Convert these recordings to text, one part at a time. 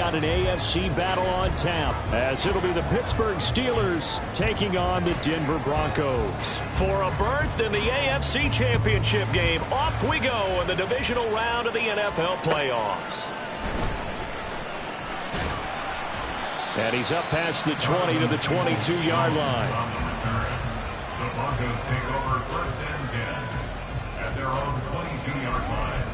got an AFC battle on tap, as it'll be the Pittsburgh Steelers taking on the Denver Broncos. For a berth in the AFC Championship game, off we go in the divisional round of the NFL playoffs. And he's up past the 20 to the 22-yard line. The Broncos take over 1st and 10 at their own 22-yard line.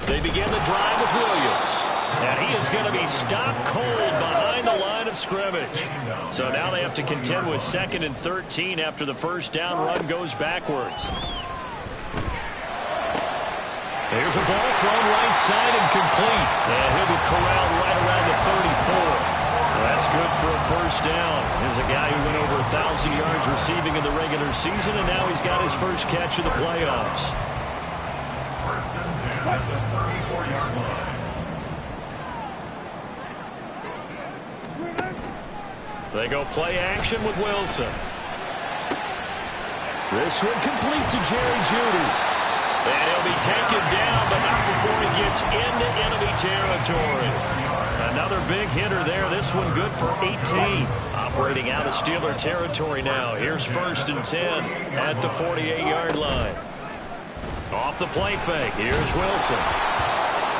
They begin the drive with Williams. And he is going to be stopped cold behind the line of scrimmage. So now they have to contend with 2nd and 13 after the first down run goes backwards. Here's a ball thrown right side and complete. And he'll be corralled right around the 34. That's good for a first down. Here's a guy who went over 1,000 yards receiving in the regular season, and now he's got his first catch of the playoffs. 1st and 10 at the 34-yard line. They go play action with Wilson. This one complete to Jerry Jeudy. And he'll be taken down, but not before he gets into enemy territory. Another big hitter there. This one good for 18. Operating out of Steeler territory now. Here's 1st and 10 at the 48-yard line. Off the play fake. Here's Wilson.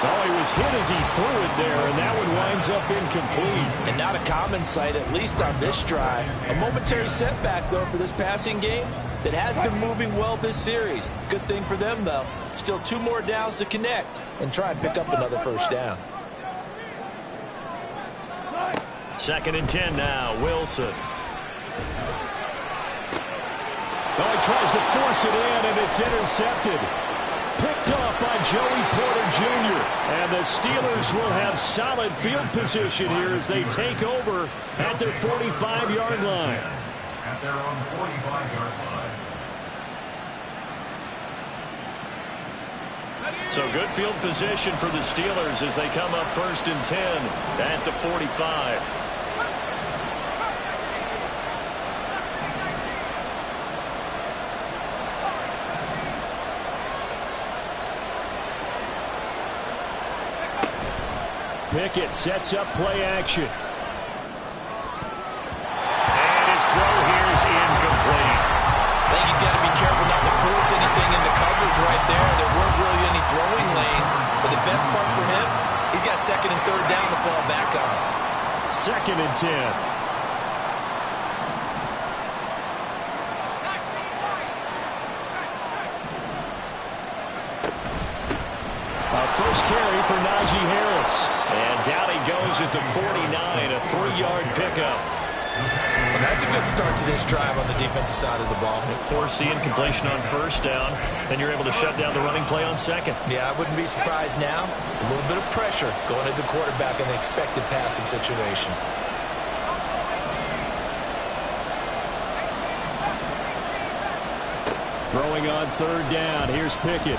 Oh, he was hit as he threw it there, and that one winds up incomplete. And not a common sight, at least on this drive. A momentary setback, though, for this passing game that has been moving well this series. Good thing for them, though. Still 2 more downs to connect and try and pick up another first down. 2nd and 10 now. Wilson. Oh, he tries to force it in, and it's intercepted. Picked off by Joey Porter Jr. And the Steelers will have solid field position here as they take over at their 45-yard line. At their own 45-yard line. So good field position for the Steelers as they come up 1st and 10 at the 45. Pickett sets up play action. And his throw here is incomplete. I think he's got to be careful not to force anything in the coverage right there. There weren't really any throwing lanes. But the best part for him, he's got 2nd and 3rd down to fall back on. 2nd and 10. First carry for Najee Harris. And down he goes at the 49, a 3-yard pickup. Well, that's a good start to this drive on the defensive side of the ball. Force the incompletion on 1st down, then you're able to shut down the running play on 2nd. Yeah, I wouldn't be surprised now. A little bit of pressure going at the quarterback in the expected passing situation. Throwing on 3rd down. Here's Pickett.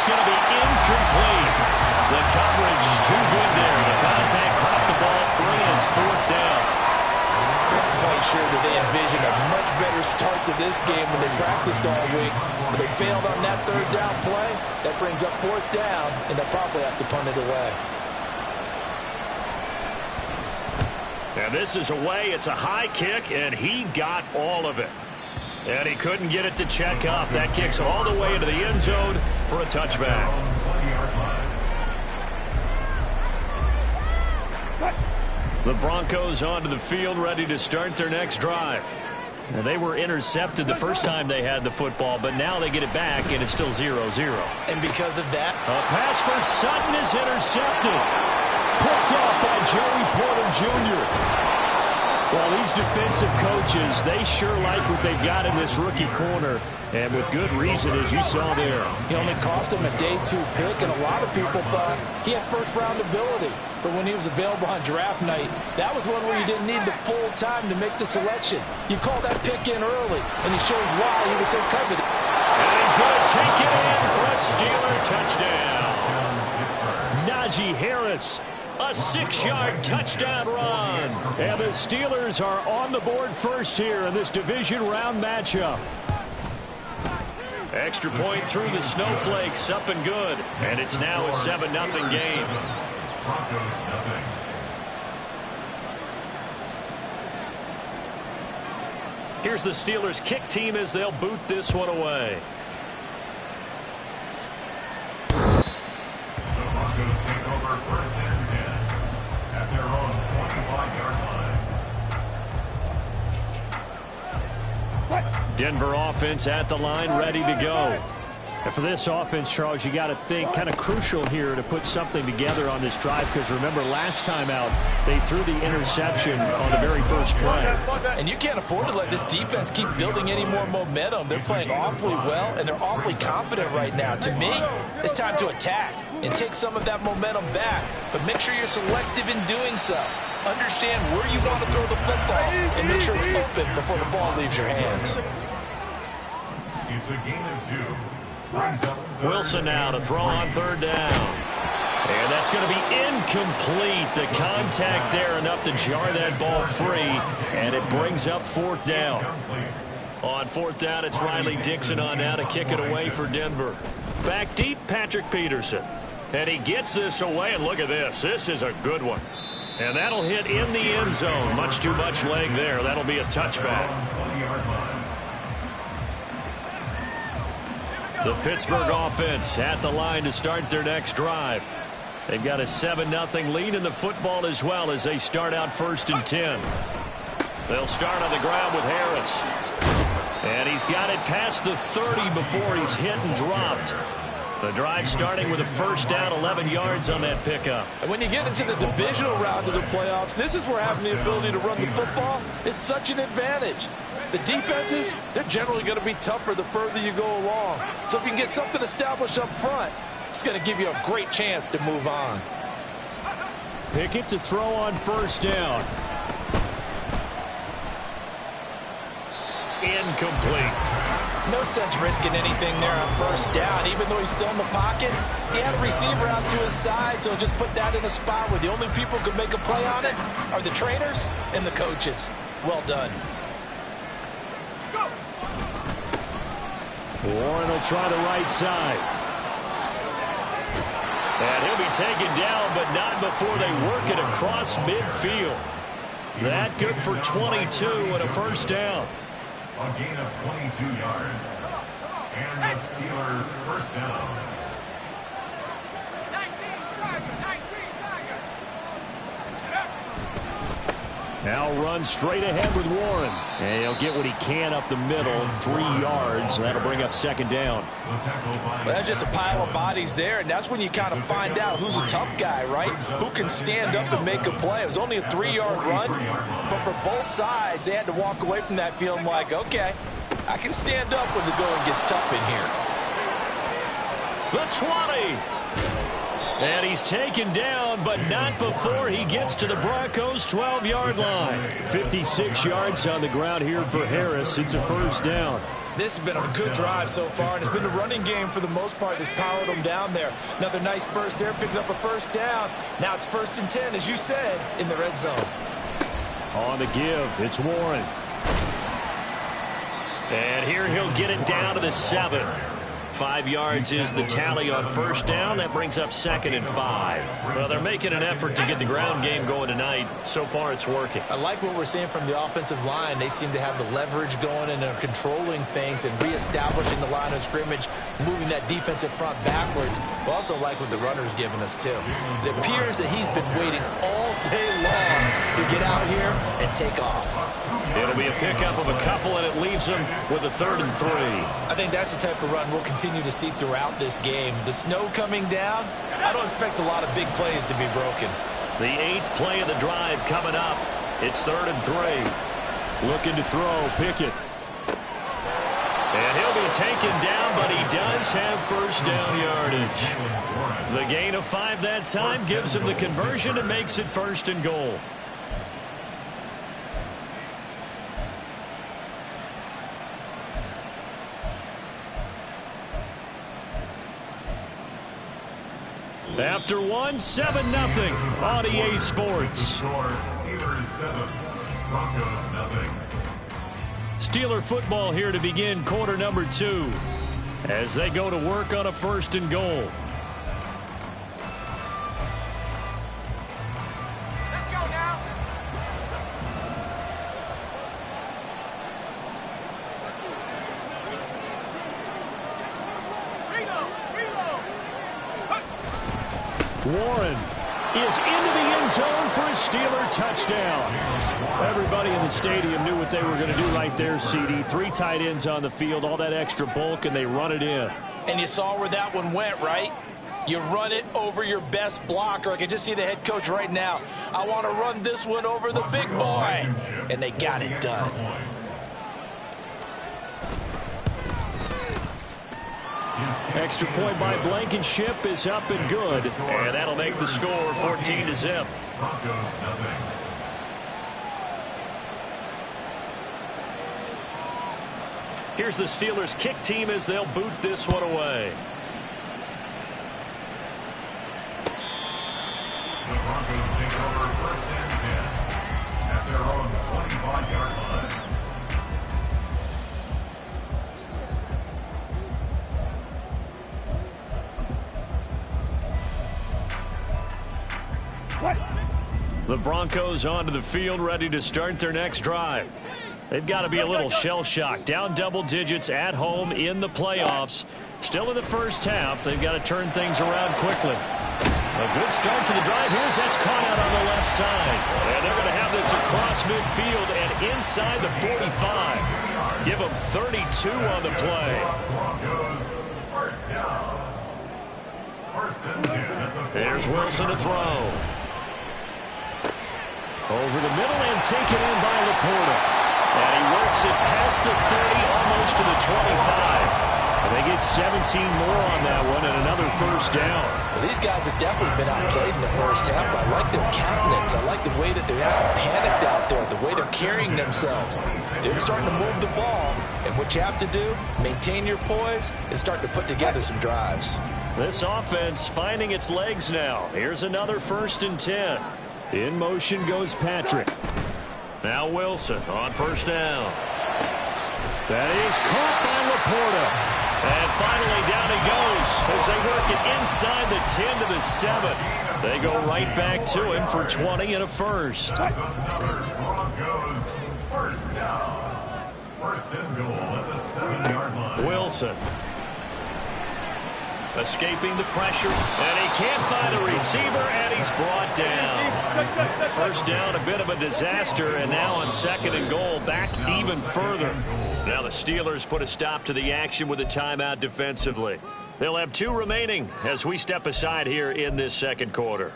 Going to be incomplete. The coverage is too good there. The contact popped the ball free, and it's 4th down. I'm quite sure that they envisioned a much better start to this game when they practiced all week. But they failed on that 3rd down play. That brings up 4th down, and they'll probably have to punt it away. And this is away. It's a high kick, and he got all of it. And he couldn't get it to check up. That kicks all the way into the end zone for a touchback. The Broncos onto the field, ready to start their next drive. Now, they were intercepted the first time they had the football, but now they get it back, and it's still 0-0. And because of that, a pass for Sutton is intercepted. Picked off by Joey Porter Jr. Well, these defensive coaches, they sure like what they've got in this rookie corner, and with good reason, as you saw there. He only cost him a day 2 pick, and a lot of people thought he had first-round ability. But when he was available on draft night, that was one where you didn't need the full time to make the selection. You call that pick in early, and he shows why he was so coveted. And he's going to take it in for a Steeler touchdown. Najee Harris A 6-yard touchdown run. And the Steelers are on the board first here in this division round matchup. Extra point through the Snowflakes, up and good. And it's now a 7-0 game. Broncos nothing. Here's the Steelers kick team as they'll boot this one away. The Broncos take over first and 10 at their own 25-yard line. Denver offense at the line, ready to go. And for this offense, Charles, you got to think kind of crucial here to put something together on this drive, because remember last time out they threw the interception on the very first play. And you can't afford to let this defense keep building any more momentum. They're playing awfully well, and they're awfully confident right now. To me, it's time to attack and take some of that momentum back. But make sure you're selective in doing so. Understand where you want to throw the football and make sure it's open before the ball leaves your hands. It's a gain of 2. Wilson now to throw on third down. And that's going to be incomplete. The contact there enough to jar that ball free. And it brings up fourth down. On fourth down, it's Riley Dixon on now to kick it away for Denver. Back deep, Patrick Peterson. And he gets this away, and look at this. This is a good one. And that'll hit in the end zone. Much too much leg there. That'll be a touchback. The Pittsburgh offense at the line to start their next drive. They've got a 7-0 lead in the football as well as they start out first and 10. They'll start on the ground with Harris. And he's got it past the 30 before he's hit and dropped. The drive starting with a first down, 11 yards on that pickup. And when you get into the divisional round of the playoffs, this is where having the ability to run the football is such an advantage. The defenses, they're generally going to be tougher the further you go along. So if you can get something established up front, it's going to give you a great chance to move on. Pickett to throw on first down. Incomplete. No sense risking anything there on first down. Even though he's still in the pocket, he had a receiver out to his side, so just put that in a spot where the only people who can make a play on it are the trainers and the coaches. Well done. Warren will try the right side. And he'll be taken down, but not before they work it across midfield. That good for 22 and a first down. A gain of 22 yards. And the Steelers first down. Now run straight ahead with Warren. And he'll get what he can up the middle, 3 yards. And that'll bring up second down. Well, that's just a pile of bodies there, and that's when you kind of find out who's a tough guy, right? Who can stand up and make a play. It was only a 3-yard run, but for both sides, they had to walk away from that feeling like, okay, I can stand up when the going gets tough in here. The 20. And he's taken down, but not before he gets to the Broncos' 12-yard line. 56 yards on the ground here for Harris. It's a first down. This has been a good drive so far, and it's been the running game for the most part that's powered them down there. Another nice burst there, picking up a first down. Now it's first and 10, as you said, in the red zone. On the give, it's Warren. And here he'll get it down to the 7. 5 yards is the tally on first down. That brings up second and 5. Well, they're making an effort to get the ground game going tonight. So far, it's working. I like what we're seeing from the offensive line. They seem to have the leverage going and are controlling things and reestablishing the line of scrimmage, moving that defensive front backwards. But also like what the runner's giving us, too. It appears that he's been waiting all day long to get out here and take off. It'll be a pickup of a couple, and it leaves them with a 3rd and 3. I think that's the type of run we'll continue to see throughout this game. The snow coming down, I don't expect a lot of big plays to be broken. The 8th play of the drive coming up. It's 3rd and 3. Looking to throw, Pickett. And he'll be taken down, but he does have first down yardage. The gain of 5 that time gives him the conversion and makes it 1st and goal. After one, 7-0 on EA Sports. Score, Steelers 7, Broncos nothing. Steeler football here to begin quarter number 2 as they go to work on a 1st and goal. Let's go now. Warren is into the end zone for a Steeler touchdown. Everybody in the stadium knew what they were going to do right there, CD. 3 tight ends on the field, all that extra bulk, and they run it in. And you saw where that one went, right? You run it over your best blocker. I can just see the head coach right now. I want to run this one over the big boy. And they got it done. Extra point by Blankenship is up and good. And that'll make the score 14-0. Broncos nothing. Here's the Steelers kick team as they'll boot this one away. The Broncos take over 1st and 10 at their own 25-yard line. The Broncos onto the field, ready to start their next drive. They've got to be a little shell-shocked. Down double digits at home in the playoffs. Still in the first half. They've got to turn things around quickly. A good start to the drive. Here's that's caught out on the left side. And they're going to have this across midfield and inside the 45. Give them 32 on the play. Broncos, 1st down. 1st and 10 at the 45. There's Wilson to throw. Over the middle and taken in by Laporta. And he works it past the 30, almost to the 25. And they get 17 more on that one and another 1st down. Well, these guys have definitely been outplayed in the first half. I like their countenance. I like the way that they're panicked out there, the way they're carrying themselves. They're starting to move the ball. And what you have to do, maintain your poise and start to put together some drives. This offense finding its legs now. Here's another 1st and 10. In motion goes Patrick. Now Wilson on 1st down. That is caught by Laporta. And finally down he goes as they work it inside the 10 to the 7. They go right back to him for 20 and a 1st. Another Broncos 1st down. 1st and goal at the 7-yard line. Wilson. Escaping the pressure, and he can't find a receiver, and he's brought down. 1st down, a bit of a disaster, and now on 2nd and goal, back even further. Now the Steelers put a stop to the action with a timeout defensively. They'll have 2 remaining as we step aside here in this 2nd quarter.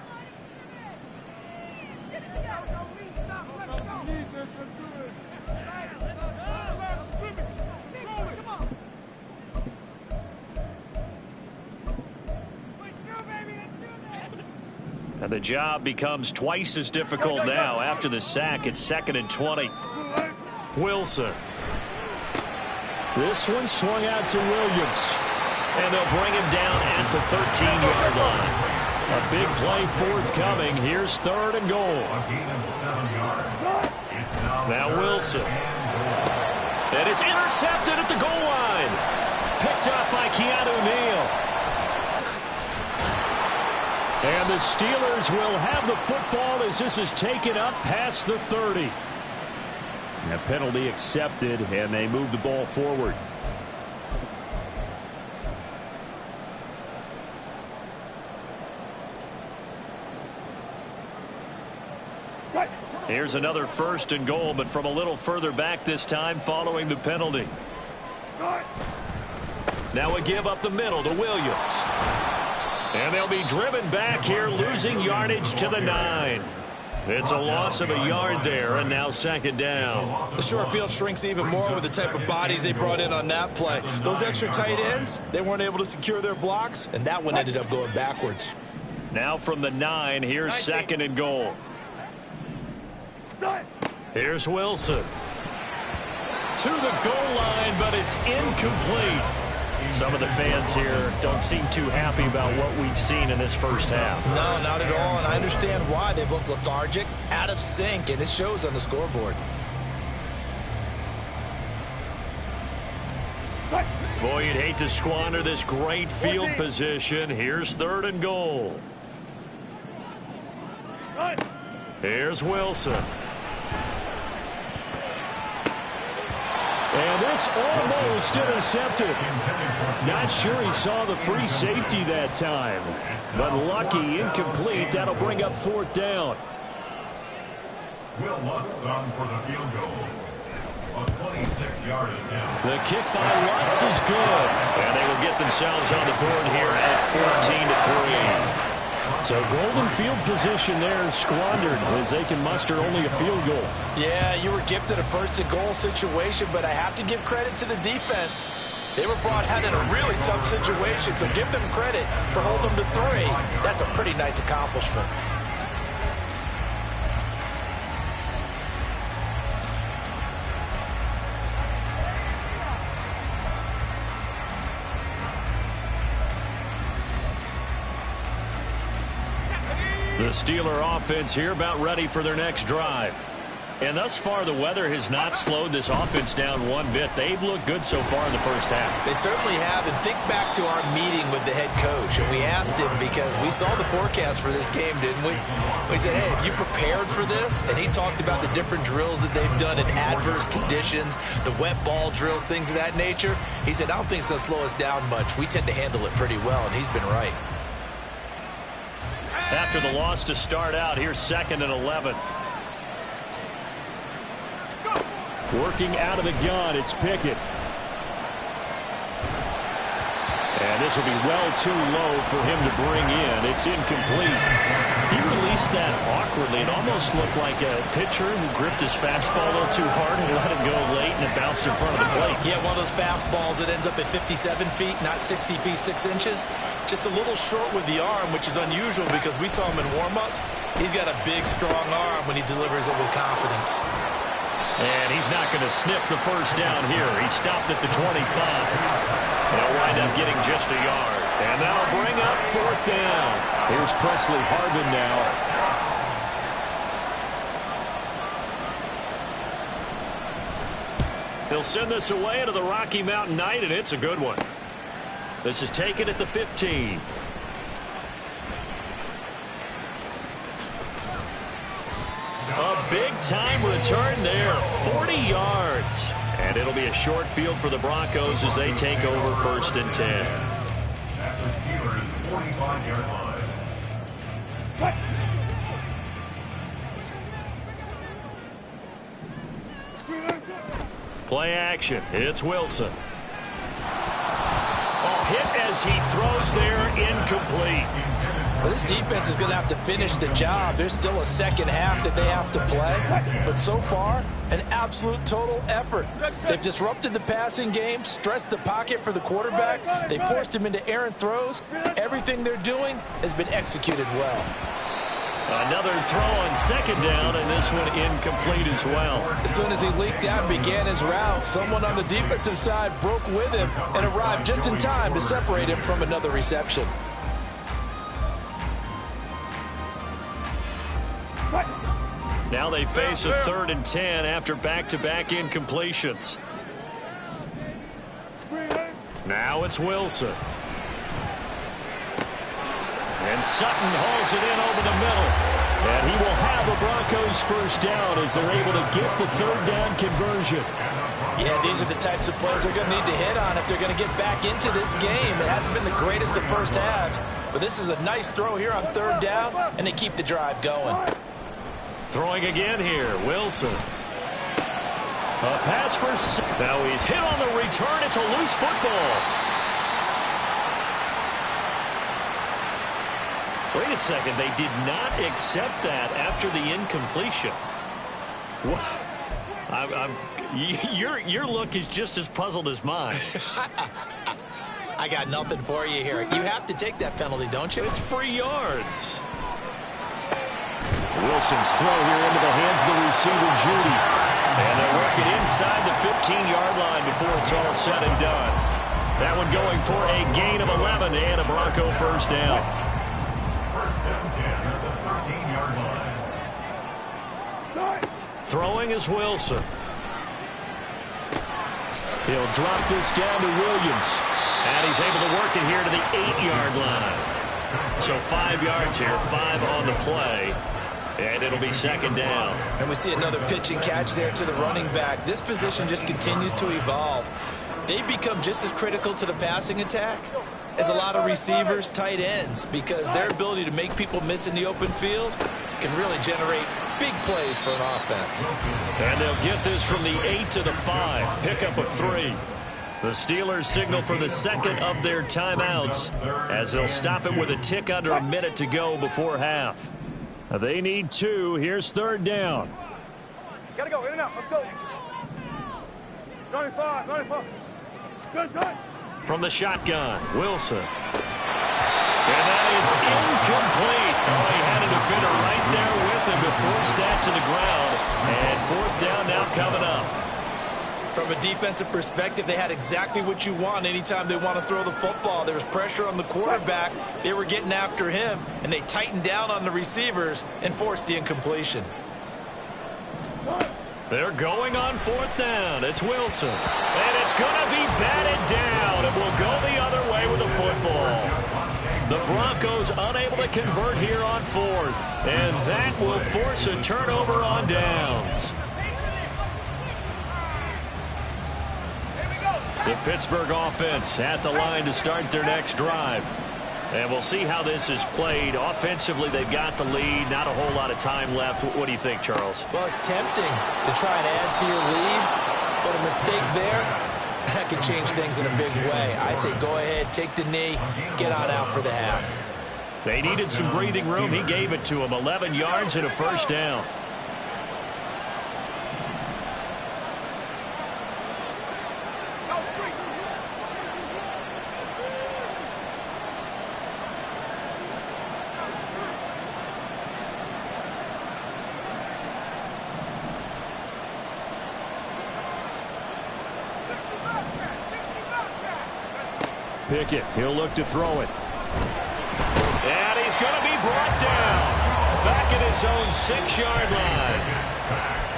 And the job becomes twice as difficult now after the sack. It's 2nd and 20. Wilson. This one swung out to Williams. And they'll bring him down at the 13-yard line. A big play forthcoming. Here's 3rd and goal. A gain of 7 yards. It's Now Wilson. And it's intercepted at the goal line. Picked up by Keanu Neal. And the Steelers will have the football as this is taken up past the 30. And a penalty accepted, and they move the ball forward. Here's another 1st and goal, but from a little further back this time following the penalty. Now a give up the middle to Williams. And they'll be driven back here, losing yardage to the 9. It's a loss of a yard there, and now 2nd down. The short field shrinks even more with the type of bodies they brought in on that play. Those extra tight ends, they weren't able to secure their blocks, and that one ended up going backwards. Now from the 9, here's 2nd and goal. Here's Wilson. To the goal line, but it's incomplete. Some of the fans here don't seem too happy about what we've seen in this first half. No, not at all, and I understand why. They've looked lethargic, out of sync, and it shows on the scoreboard. Boy, you'd hate to squander this great field position. Here's 3rd and goal. Here's Wilson. And this almost intercepted. Not sure he saw the free safety that time. But lucky, incomplete. That'll bring up 4th down. Will Lutz on for the field goal. A 26-yard attempt. The kick by Lutz is good. And they will get themselves on the board here at 14-3. So golden field position there squandered as they can muster only a field goal. Yeah, you were gifted a 1st and goal situation, but I have to give credit to the defense. They were brought out in a really tough situation, so give them credit for holding them to 3. That's a pretty nice accomplishment. The Steeler offense here about ready for their next drive. And thus far, the weather has not slowed this offense down one bit. They've looked good so far in the first half. They certainly have. And think back to our meeting with the head coach. And we asked him because we saw the forecast for this game, didn't we? We said, hey, have you prepared for this? And he talked about the different drills that they've done in adverse conditions, the wet ball drills, things of that nature. He said, I don't think it's going to slow us down much. We tend to handle it pretty well, and he's been right. After the loss to start out, here's 2nd and 11. Working out of the gun, it's Pickett. And this will be well too low for him to bring in. It's incomplete. He released that awkwardly. It almost looked like a pitcher who gripped his fastball a little too hard and let it go late, and it bounced in front of the plate. Yeah, one of those fastballs that ends up at 57 feet, not 60 feet 6 inches. Just a little short with the arm, which is unusual because we saw him in warm-ups. He's got a big, strong arm when he delivers it with confidence. And he's not going to sniff the first down here. He stopped at the 25. He'll wind up getting just a yard. And that'll bring up 4th down. Here's Presley Harvin now. He'll send this away into the Rocky Mountain night, and it's a good one. This is taken at the 15. A big-time return there, 40 yards. And it'll be a short field for the Broncos as they take over 1st and 10. At the Steelers' 45-yard line. Play action. It's Wilson. Oh, hit as he throws there, incomplete. Well, this defense is going to have to finish the job. There's still a second half that they have to play. But so far, an absolute total effort. They've disrupted the passing game, stressed the pocket for the quarterback. They forced him into errant throws. Everything they're doing has been executed well. Another throw on 2nd down, and this one incomplete as well. As soon as he leaked out and began his route, someone on the defensive side broke with him and arrived just in time to separate him from another reception. Now they face a 3rd and 10 after back-to-back incompletions. Now it's Wilson. And Sutton hauls it in over the middle. And he will have a Broncos first down as they're able to get the 3rd down conversion. Yeah, these are the types of plays they're going to need to hit on if they're going to get back into this game. It hasn't been the greatest of first halves, but this is a nice throw here on 3rd down, and they keep the drive going. Throwing again here, Wilson. A pass for... Now he's hit on the return. It's a loose football. Wait a second. They did not accept that after the incompletion. What? Your look is just as puzzled as mine. I got nothing for you here. You have to take that penalty, don't you? It's free yards. Wilson's throw here into the hands of the receiver, Judy. And they'll work it inside the 15-yard line before it's all said and done. That one going for a gain of 11 and a Bronco first down. First and 10 at the 13-yard line. Throwing is Wilson. He'll drop this down to Williams. And he's able to work it here to the 8-yard line. So 5 yards here, 5 on the play. And it'll be second down. And we see another pitch and catch there to the running back. This position just continues to evolve. They become just as critical to the passing attack as a lot of receivers, tight ends, because their ability to make people miss in the open field can really generate big plays for an offense. And they'll get this from the 8 to the 5. Pickup of 3. The Steelers signal for the second of their timeouts as they'll stop it with a tick under a minute to go before half. They need 2. Here's third down. Gotta go, in and out, let's go. 95, 95. Good time. From the shotgun, Wilson. And that is incomplete. Oh, he had a defender right there with him to force that to the ground. And fourth down now coming up. From a defensive perspective, they had exactly what you want anytime they want to throw the football. There was pressure on the quarterback. They were getting after him, and they tightened down on the receivers and forced the incompletion. They're going on fourth down. It's Wilson. And it's going to be batted down, and will go the other way with the football. The Broncos unable to convert here on fourth, and that will force a turnover on downs. The Pittsburgh offense at the line to start their next drive. And we'll see how this is played. Offensively, they've got the lead. Not a whole lot of time left. What do you think, Charles? Well, it's tempting to try and add to your lead, but a mistake there, that could change things in a big way. I say go ahead, take the knee, get on out for the half. They needed some breathing room. He gave it to them. 11 yards and a first down. Pickett, he'll look to throw it. And he's going to be brought down. Back at his own 6-yard line.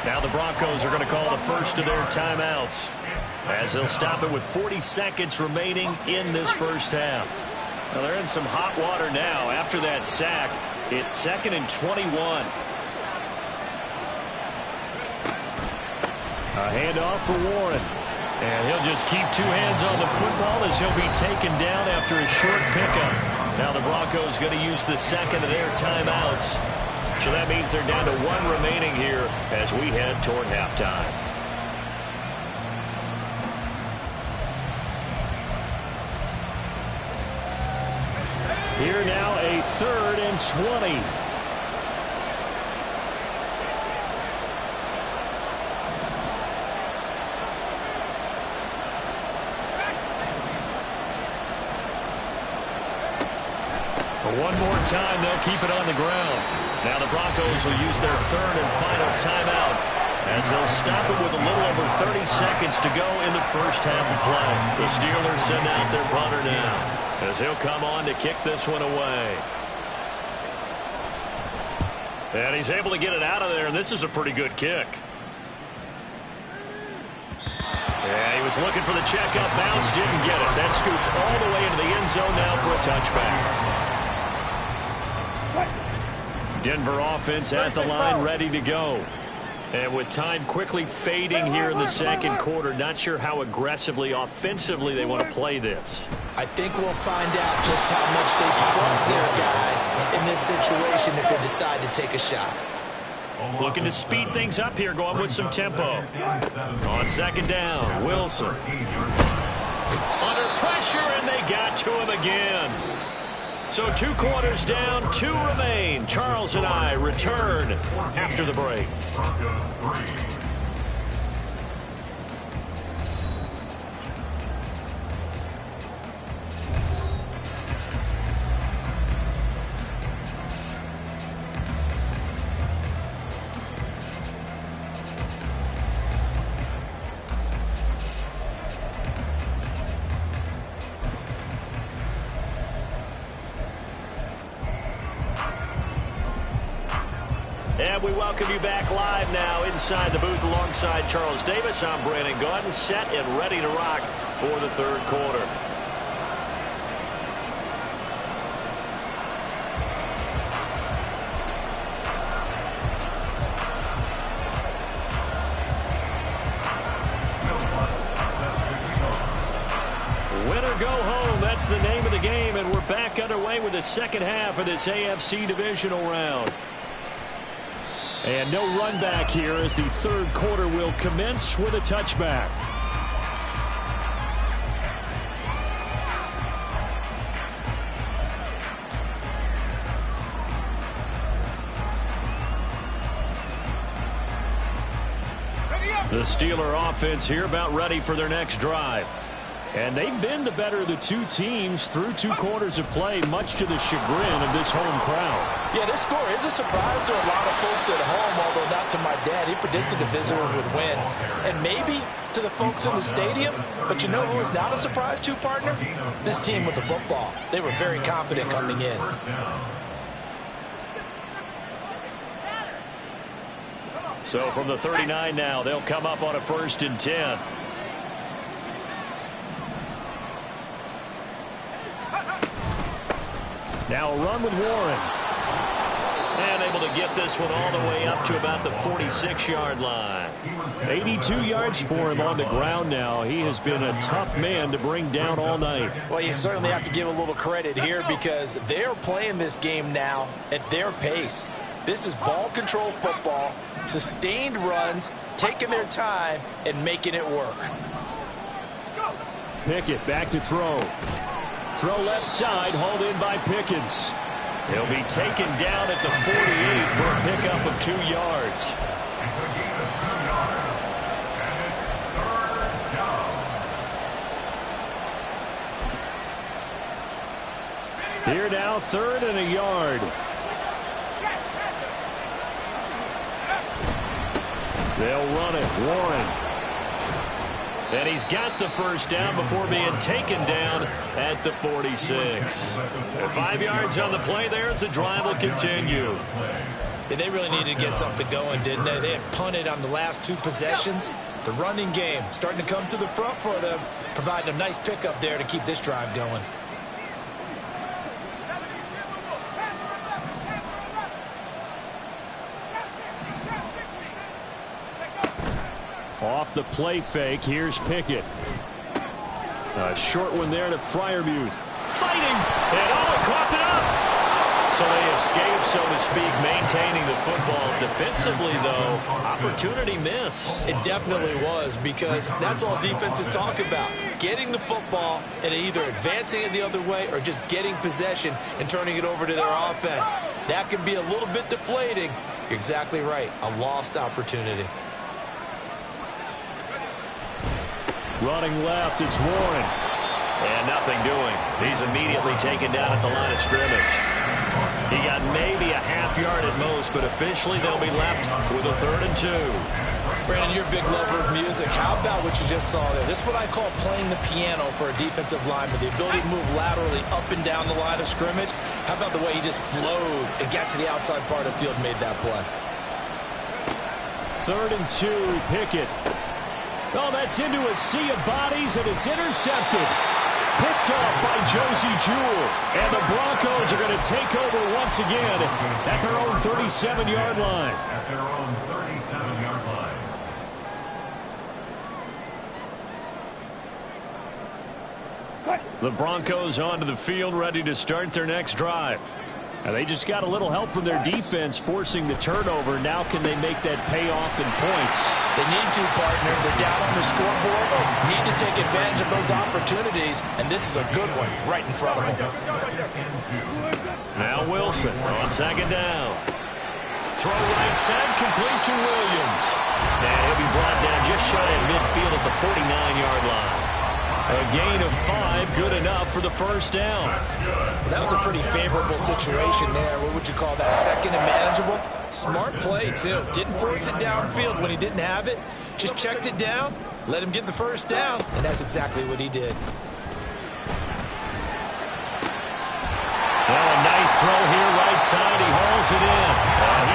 Now the Broncos are going to call the first of their timeouts as they'll stop it with 40 seconds remaining in this first half. Now they're in some hot water now. After that sack, it's 2nd and 21. A handoff for Warren. And he'll just keep 2 hands on the football as he'll be taken down after a short pickup. Now the Broncos going to use the second of their timeouts. So that means they're down to 1 remaining here as we head toward halftime. Here now a 3rd and 20. One more time, they'll keep it on the ground. Now the Broncos will use their 3rd and final timeout as they'll stop it with a little over 30 seconds to go in the first half of play. The Steelers send out their punter now as he'll come on to kick this one away. And he's able to get it out of there, and this is a pretty good kick. Yeah, he was looking for the checkup bounce, didn't get it. That scoots all the way into the end zone now for a touchback. Denver offense at the line, ready to go. And with time quickly fading here in the second quarter, not sure how aggressively, offensively they want to play this. I think we'll find out just how much they trust their guys in this situation if they decide to take a shot. Looking to speed things up here, going with some tempo. On second down, Wilson. Under pressure, and they got to him again. So 2 quarters down, 2 remain. Charles and I return after the break. Broncos 3. we welcome you back live now inside the booth alongside Charles Davis. I'm Brandon Gaudin, set and ready to rock for the third quarter. Winner go home, that's the name of the game, and we're back underway with the second half of this AFC divisional round. And no run back here as the third quarter will commence with a touchback. The Steeler offense here about ready for their next drive. And they've been the better of the two teams through 2 quarters of play, much to the chagrin of this home crowd. Yeah, this score is a surprise to a lot of folks at home, although not to my dad. He predicted the visitors would win. And maybe to the folks in the stadium. But you know who is not a surprise to, partner? This team with the football. They were very confident coming in. So from the 39 now, they'll come up on a 1st and 10. Now a run with Warren. And able to get this one all the way up to about the 46-yard line. 82 yards for him on the ground now. He has been a tough man to bring down all night. Well, you certainly have to give a little credit here because they're playing this game now at their pace. This is ball control football, sustained runs, taking their time, and making it work. Pickett back to throw. Throw left side, hauled in by Pickens. He'll be taken down at the 48 for a pickup of 2 yards. It's a gain of 2 yards. And it's third down. Here now, 3rd and a yard. They'll run it. Warren. And he's got the first down before being taken down at the 46. 5 yards on the play there as the drive will continue. Yeah, they really needed to get something going, didn't they? They had punted on the last 2 possessions. The running game starting to come to the front for them, providing a nice pickup there to keep this drive going. Off the play fake, here's Pickett. A short one there to Freiermuth. Fighting, and coughed it up. So they escape, so to speak, maintaining the football. Defensively, though, opportunity miss. It definitely was, because that's all defenses talk about. Getting the football and either advancing it the other way or just getting possession and turning it over to their offense. That can be a little bit deflating. You're exactly right. A lost opportunity. Running left, it's Warren. And nothing doing. He's immediately taken down at the line of scrimmage. He got maybe a half yard at most, but officially they'll be left with a 3rd and 2. Brandon, you're a big lover of music. How about what you just saw there? This is what I call playing the piano for a defensive lineman. The ability to move laterally up and down the line of scrimmage. How about the way he just flowed and got to the outside part of the field and made that play? 3rd and 2, Pickett. Oh, that's into a sea of bodies, and it's intercepted. Picked off by Josie Jewell. And the Broncos are going to take over once again at their own 37-yard line. At their own 37-yard line. The Broncos onto the field, ready to start their next drive. And they just got a little help from their defense forcing the turnover. Now can they make that pay off in points? They need to, partner. They're down on the scoreboard. Need to take advantage of those opportunities. And this is a good one right in front of them. Now Wilson on 2nd down. Throw right side, complete to Williams. And he'll be brought down just shy of midfield at the 49-yard line. A gain of 5, good enough for the first down. That was a pretty favorable situation there. What would you call that? 2nd and manageable? Smart play, too. Didn't force it downfield when he didn't have it. Just checked it down, let him get the first down, and that's exactly what he did. Well, a nice throw here, right side. He hauls it in.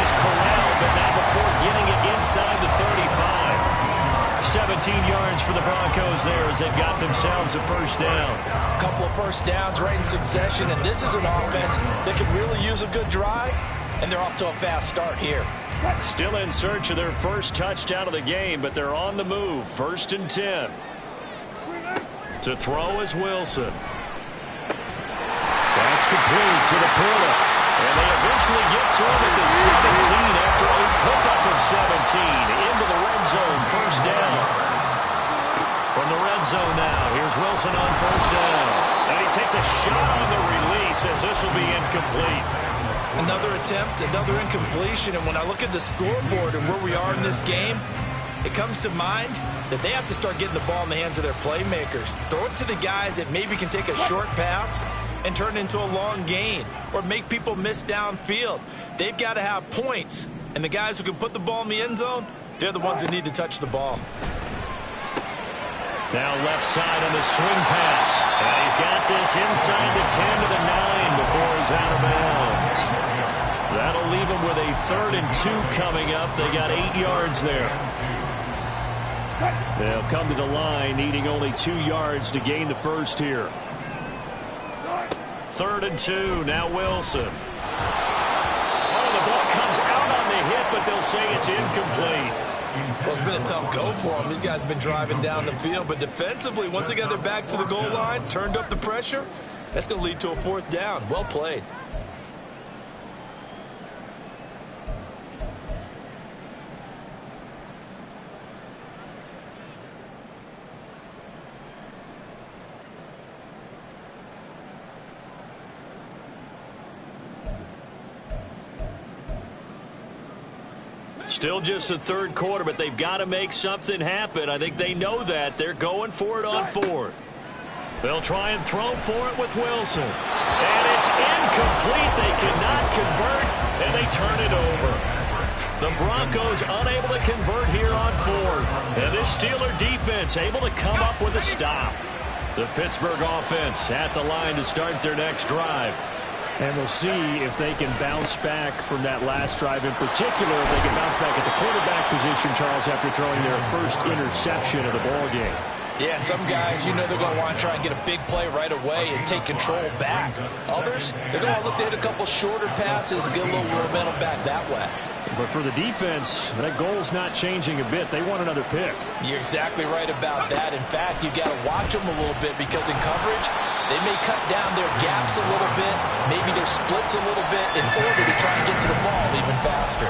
He's corralled but not before getting it inside the 35. 17 yards for the Broncos there as they've got themselves a first down. A couple of first downs right in succession, and this is an offense that could really use a good drive, and they're off to a fast start here. Still in search of their first touchdown of the game, but they're on the move. 1st and 10. To throw is Wilson. That's complete to the Porter. And they eventually get to him at the 17 after a pickup of 17 into the red zone. First down. From the red zone now, here's Wilson on first down. And he takes a shot on the release as this will be incomplete. Another attempt, another incompletion, and when I look at the scoreboard and where we are in this game, it comes to mind that they have to start getting the ball in the hands of their playmakers. Throw it to the guys that maybe can take a short pass and turn it into a long gain or make people miss downfield. They've got to have points, and the guys who can put the ball in the end zone, they're the ones that need to touch the ball. Now left side on the swing pass. And he's got this inside the 10 to the 9 before he's out of bounds. That'll leave him with a 3rd and 2 coming up. They got 8 yards there. They'll come to the line needing only 2 yards to gain the first here. 3rd and 2. Now Wilson. Oh, the ball comes out on the hit, but they'll say it's incomplete. Well, it's been a tough go for them. These guys have been driving down the field, but defensively, once they got their backs to the goal line, turned up the pressure, that's going to lead to a 4th down. Well played. Still just the 3rd quarter, but they've got to make something happen. I think they know that. They're going for it on 4th. They'll try and throw for it with Wilson. And it's incomplete. They cannot convert, and they turn it over. The Broncos unable to convert here on 4th. And this Steeler defense able to come up with a stop. The Pittsburgh offense at the line to start their next drive. And we'll see if they can bounce back from that last drive, in particular if they can bounce back at the quarterback position, Charles, after throwing their first interception of the ballgame. Yeah, some guys, you know they're going to want to try and get a big play right away and take control back. Others, they're going to look to hit a couple shorter passes and get a little momentum back that way. But for the defense, that goal's not changing a bit. They want another pick. You're exactly right about that. In fact, you've got to watch them a little bit because in coverage, they may cut down their gaps a little bit, maybe their splits a little bit in order to try and get to the ball even faster.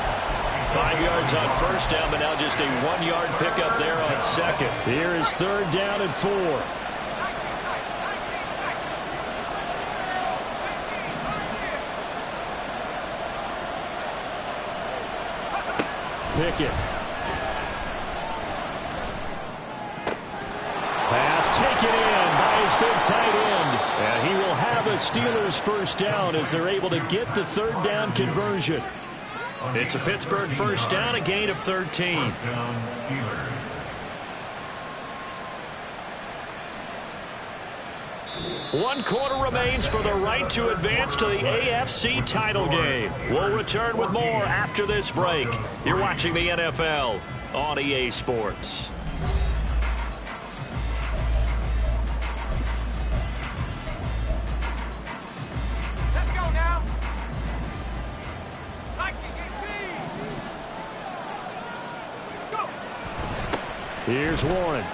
5 yards on first down, but now just a 1-yard pickup there on 2nd. Here is 3rd down and 4. Pickett. Pass taken in by his big tight end. And he will have a Steelers first down as they're able to get the 3rd down conversion. It's a Pittsburgh first down, a gain of 13. First down, Steelers. One quarter remains for the right to advance to the AFC title game. We'll return with more after this break. You're watching the NFL on EA Sports. Let's go now. Let's go. Here's Warren.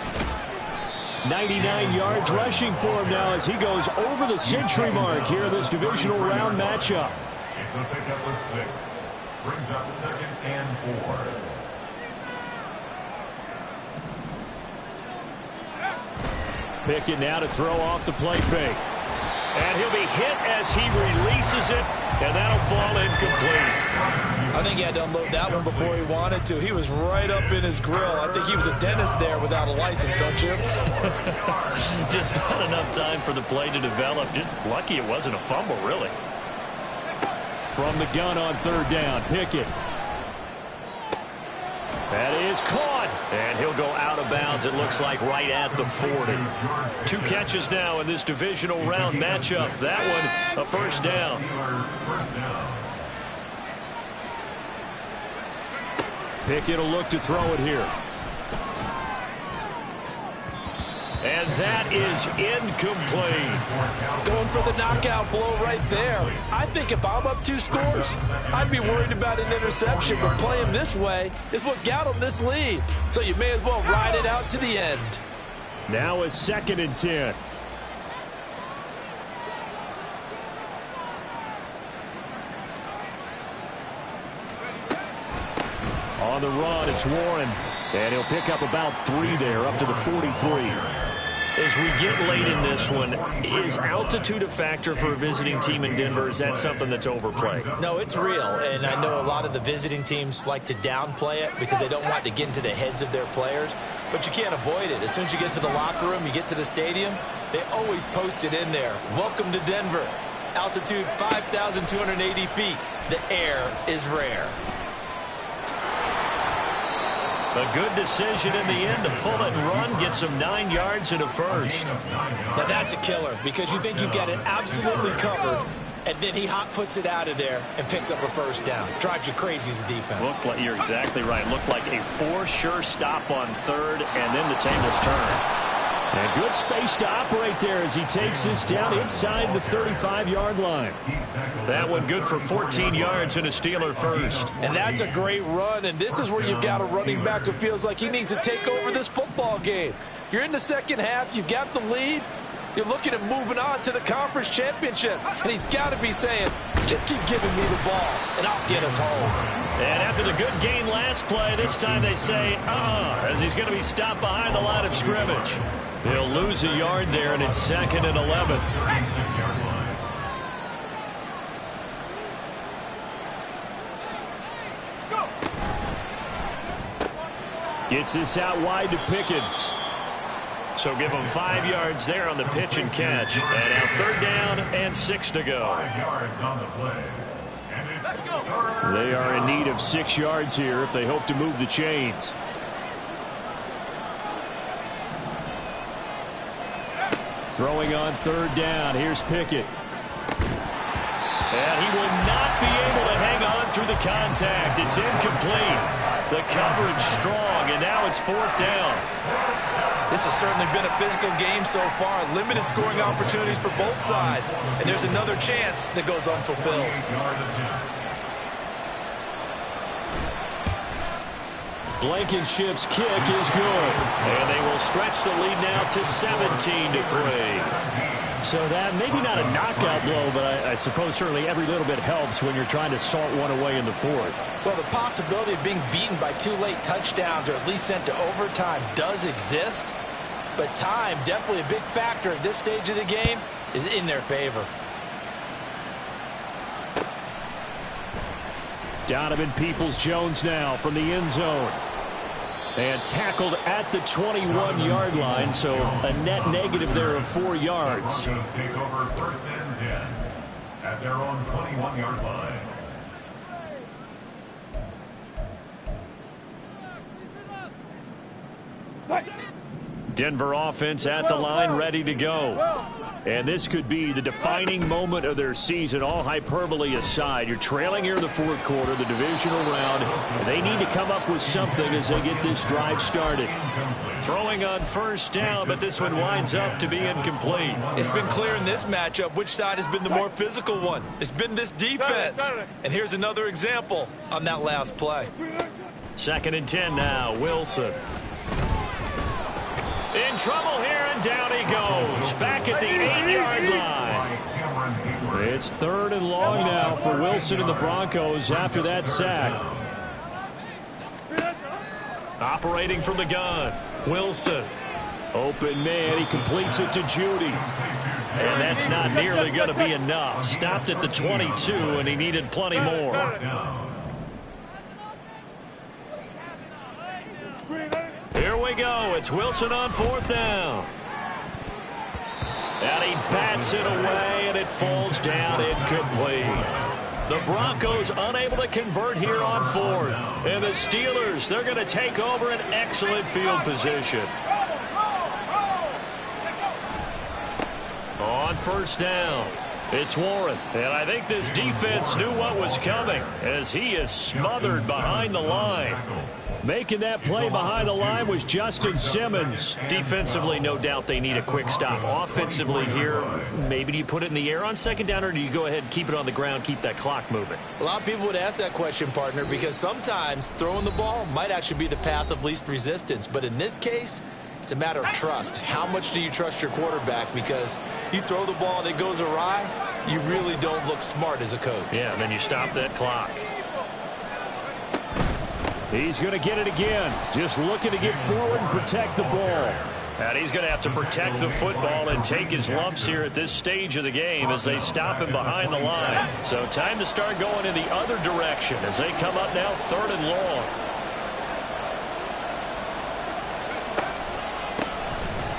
99 yards rushing for him now as he goes over the century mark here in this divisional round matchup. It's a pickup of 6. Brings up 2nd and 4. Pickett now to throw off the play fake. And he'll be hit as he releases it, and that'll fall incomplete. I think he had to unload that one before he wanted to. He was right up in his grill. I think he was a dentist there without a license, don't you? Just not enough time for the play to develop. Just lucky it wasn't a fumble, really. From the gun on 3rd down, Pickett. That is caught. And he'll go out of bounds, it looks like, right at the 40. 2 catches now in this divisional round matchup. That one, a first down. Steelers first down. Pickett will look to throw it here. And that is incomplete. Going for the knockout blow right there. I think if I'm up 2 scores, I'd be worried about an interception, but playing this way is what got him this lead. So you may as well ride it out to the end. Now a 2nd and 10. On the run, it's Warren. And he'll pick up about 3 there, up to the 43. As we get late in this one, is altitude a factor for a visiting team in Denver? Is that something that's overplayed? No, it's real, and I know a lot of the visiting teams like to downplay it because they don't want to get into the heads of their players, but you can't avoid it. As soon as you get to the locker room, you get to the stadium, they always post it in there. Welcome to Denver. Altitude 5,280 feet. The air is rare. A good decision in the end to pull it and run, get some 9 yards and a first. Now that's a killer because you think you've got it absolutely covered, and then he hot-foots it out of there and picks up a first down. Drives you crazy as a defense. Looked like, you're exactly right. Looked like a for-sure stop on 3rd, and then the tables turn. And good space to operate there as he takes this down inside the 35-yard line. That one good for 14 yards and a Steeler first. And that's a great run, and this is where you've got a running back who feels like he needs to take over this football game. You're in the second half, you've got the lead, you're looking at moving on to the conference championship, and he's got to be saying, just keep giving me the ball, and I'll get us home. And after the good gain last play, this time they say, as he's going to be stopped behind the line of scrimmage. They'll lose a yard there, and it's 2nd and 11. Gets this out wide to Pickens. So give them 5 yards there on the pitch and catch. And now 3rd down and 6 to go. 5 yards on the play. And it's They are in need of 6 yards here if they hope to move the chains. Throwing on 3rd down. Here's Pickett. And he will not be able to hang on through the contact. It's incomplete. The coverage strong, and now it's 4th down. This has certainly been a physical game so far. Limited scoring opportunities for both sides. And there's another chance that goes unfulfilled. Blankenship's kick is good. And they will stretch the lead now to 17-3. So that, maybe not a knockout blow, but I suppose certainly every little bit helps when you're trying to salt one away in the 4th. Well, the possibility of being beaten by 2 late touchdowns or at least sent to overtime does exist. But time, definitely a big factor at this stage of the game, is in their favor. Donovan Peoples-Jones now from the end zone. And tackled at the 21-yard line, so a net negative there of 4 yards. Broncos take over 1st and 10 at their own 21-yard line. Denver offense at the line, ready to go. And this could be the defining moment of their season, all hyperbole aside. You're trailing here in the 4th quarter, the divisional round. And they need to come up with something as they get this drive started. Throwing on 1st down, but this one winds up to be incomplete. It's been clear in this matchup which side has been the more physical one. It's been this defense. And here's another example on that last play. 2nd and 10 now, Wilson. In trouble here, and down he goes. Back at the 8-yard line. It's 3rd and long now for Wilson and the Broncos after that sack. Operating from the gun, Wilson. Open man, he completes it to Judy. And that's not nearly going to be enough. Stopped at the 22, and he needed plenty more. Here we go. It's Wilson on 4th down. And he bats it away, and it falls down incomplete. The Broncos unable to convert here on 4th. And the Steelers, they're going to take over an excellent field position. On 1st down, It's Warren, and I think this defense knew what was coming as he is smothered behind the line. Making that play behind the line was Justin Simmons. Defensively, no doubt they need a quick stop. Offensively here, maybe do you put it in the air on second down, or do you go ahead and keep it on the ground, keep that clock moving? A lot of people would ask that question, partner, because sometimes throwing the ball might actually be the path of least resistance. But in this case, it's a matter of trust. How much do you trust your quarterback? Because you throw the ball and it goes awry, you really don't look smart as a coach. Yeah, and then you stop that clock. He's going to get it again. Just looking to get forward and protect the ball. And he's going to have to protect the football and take his lumps here at this stage of the game as they stop him behind the line. So time to start going in the other direction as they come up now 3rd and long.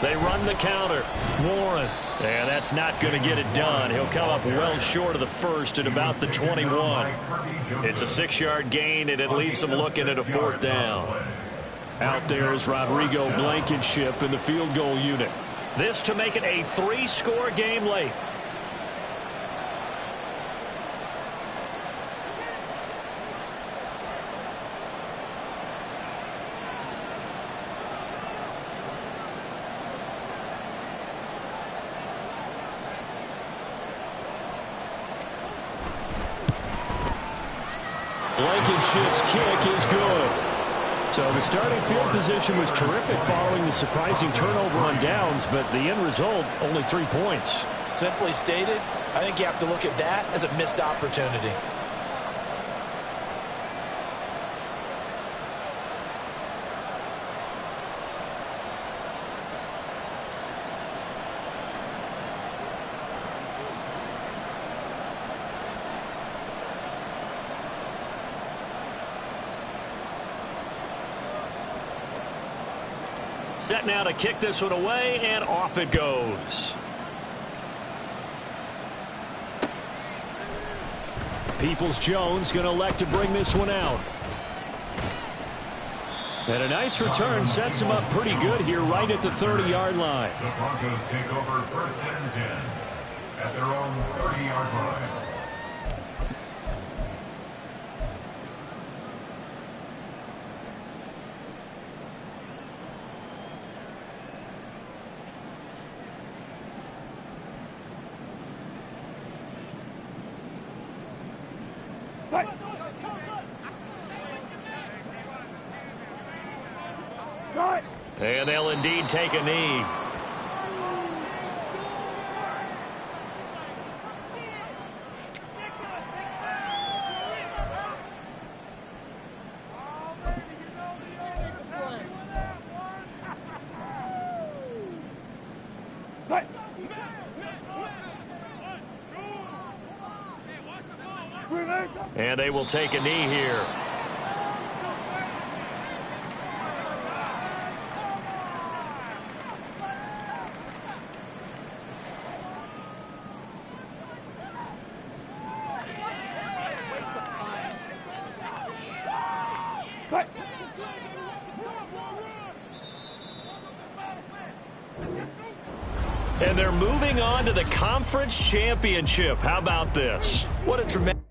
They run the counter. Warren. And that's not going to get it done. He'll come up well short of the first at about the 21. It's a 6-yard gain, and it leaves them looking at a 4th down. Out there is Rodrigo Blankenship in the field goal unit. This to make it a 3-score game late. Blankenship's kick is good. So the starting field position was terrific following the surprising turnover on downs, but the end result, only 3 points. Simply stated, I think you have to look at that as a missed opportunity. Set now to kick this one away, and off it goes. Peoples-Jones going to elect to bring this one out. And a nice return sets him up pretty good here right at the 30-yard line. The Broncos take over 1st and 10 at their own 30-yard line. And they'll indeed take a knee. And they will take a knee here. And they're moving on to the conference championship. How about this? What a tremendous